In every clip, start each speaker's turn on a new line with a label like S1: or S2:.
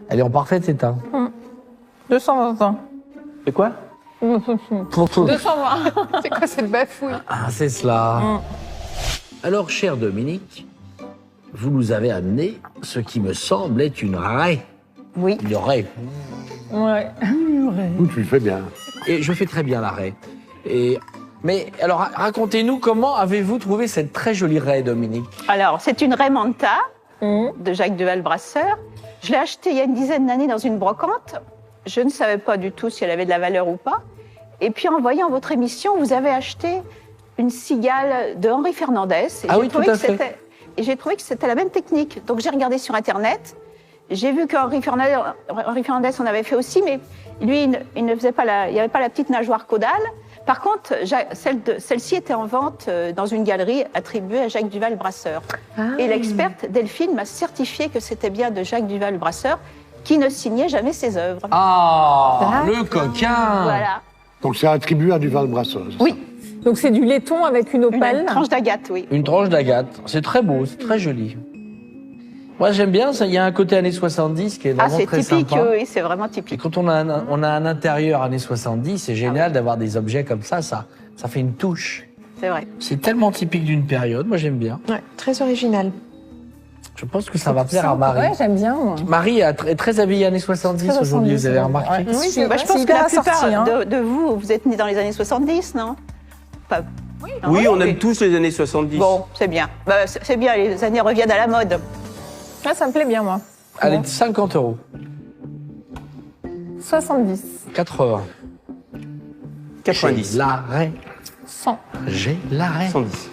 S1: Elle est en parfait état.
S2: 220.
S3: C'est quoi?
S1: Pour tout.
S2: 220. C'est quoi cette bafouille?
S1: Ah, c'est cela. Alors, cher Dominique, vous nous avez amené ce qui me semble être une raie.
S4: Oui.
S1: Une raie.
S2: Ouais.
S5: Tu le fais bien.
S1: Et je fais très bien la raie. Mais alors, racontez-nous comment avez-vous trouvé cette très jolie raie, Dominique?
S4: Alors, c'est une raie Manta de Jacques Duval-Brasseur. Je l'ai achetée il y a une dizaine d'années dans une brocante. Je ne savais pas du tout si elle avait de la valeur ou pas. Et puis, en voyant votre émission, vous avez acheté une cigale de Henri Fernandez. Et
S1: Ah oui, tout à fait.
S4: Et j'ai trouvé que c'était la même technique. Donc, j'ai regardé sur Internet. J'ai vu qu'Henri Fernandez en avait fait aussi, mais lui, il ne faisait pas il n'y avait pas la petite nageoire caudale. Par contre, celle-ci était en vente dans une galerie attribuée à Jacques Duval-Brasseur. Et l'experte Delphine m'a certifié que c'était bien de Jacques Duval-Brasseur, qui ne signait jamais ses œuvres.
S1: Ah, le coquin.
S4: Voilà.
S5: Donc c'est attribué à Duval-Brasseur.
S4: Oui,
S2: Donc c'est du laiton avec une opale.
S4: une tranche d'agate, oui.
S1: Une tranche d'agate. C'est très beau, c'est très joli. Moi, j'aime bien ça. Il y a un côté années 70 qui est
S4: Ah,
S1: vraiment
S4: c'est
S1: très
S4: typique,
S1: sympa.
S4: oui, c'est vraiment
S1: Et
S4: typique.
S1: quand on a un intérieur années 70, c'est génial d'avoir des objets comme ça. Ça fait une touche.
S4: C'est vrai.
S1: C'est tellement typique d'une période. Moi, j'aime bien.
S6: Ouais, très original.
S1: Je pense que ça va plaire à Marie.
S2: Ouais, j'aime bien, moi.
S1: Marie est très habillée années 70
S2: Très
S1: aujourd'hui,
S2: 70,
S1: vous avez
S2: ouais.
S1: remarqué?
S2: Ouais. Oui, c'est
S4: Bah,
S2: vrai,
S4: je pense
S2: c'est
S4: que la
S2: hyper
S4: plupart
S2: assorti, hein.
S4: de vous, vous êtes nés dans les années 70, non? Pas...
S3: Oui, on aime tous les années 70.
S4: Bon, c'est bien. Bah, c'est bien, les années reviennent à la mode.
S2: Ah, ça me plaît bien, moi.
S1: Allez, 50 €.
S2: 70.
S1: 80.
S3: 90.
S1: J'ai l'arrêt.
S2: 100.
S1: J'ai l'arrêt.
S3: 110.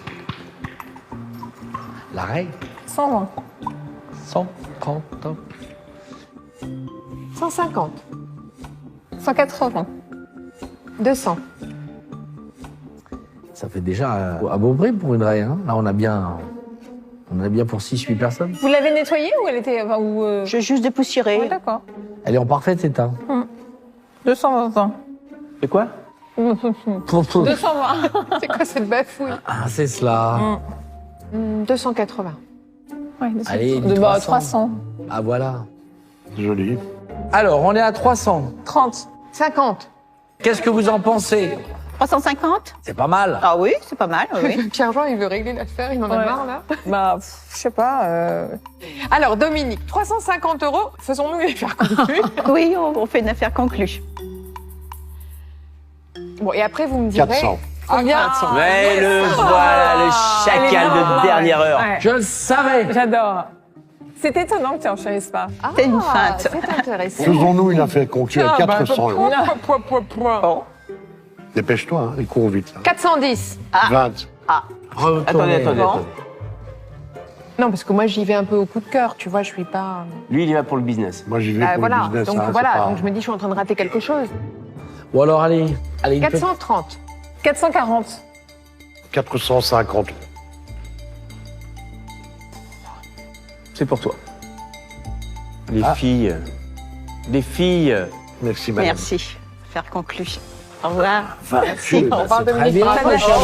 S1: L'arrêt.
S2: 120.
S1: 130 ans.
S6: 150.
S2: 180.
S6: 200.
S1: Ça fait déjà un beau prix pour une raie. Hein. Là, on a bien pour 6-8 personnes.
S2: Vous l'avez nettoyée ou elle était... Enfin, ou,
S4: Je vais juste dépoussiérer.
S2: Ouais, d'accord.
S1: Elle est en parfait état.
S2: 220.
S3: C'est quoi?
S2: 220. C'est quoi cette bafouille?
S1: Ah, c'est cela.
S6: 280.
S2: Ouais,
S1: Allez,
S2: de
S1: 300.
S2: 300.
S1: Ah, voilà.
S5: Joli.
S1: Alors, on est à 300.
S2: 30.
S6: 50.
S1: Qu'est-ce que vous en pensez?
S4: 350?
S1: C'est pas mal.
S4: Ah oui, c'est pas mal, oui.
S6: Pierre-Jean, il veut régler l'affaire, il en a
S2: Ouais.
S6: marre, là.
S2: Bah, je sais pas.
S6: Alors, Dominique, 350 €, faisons-nous les faire conclure.
S4: Oui, on fait une affaire conclue.
S6: Bon, et après, vous me direz...
S5: 400.
S6: Combien?
S3: Ouais, voilà, le chacal de dernière heure.
S2: Ouais.
S1: Je le savais.
S2: J'adore. C'est étonnant que tu enchérisses pas.
S4: C'est une feinte.
S6: C'est intéressant.
S5: Faisons-nous une affaire conclue à 400 €.
S4: Bon.
S5: Dépêche-toi, hein, il court vite. Là.
S6: 410.
S5: 20.
S1: Retournez.
S3: Attendez.
S6: Non, parce que moi, j'y vais un peu au coup de cœur, tu vois, je suis pas...
S3: Lui, il y va pour le business.
S5: Moi, j'y vais pour
S6: voilà,
S5: le business.
S6: donc
S5: hein,
S6: voilà,
S5: c'est pas-
S6: donc je me dis, je suis en train de rater quelque chose.
S1: Ou alors, allez. Une petite-
S6: 430.
S2: 440.
S5: 450.
S3: C'est pour toi. Les filles. Les filles.
S5: Merci, madame.
S4: Merci. Affaire conclue. Au revoir.
S5: Merci.
S4: Au revoir,
S1: Très
S4: Dominique.
S1: bien,
S4: Bravo.
S1: mes chers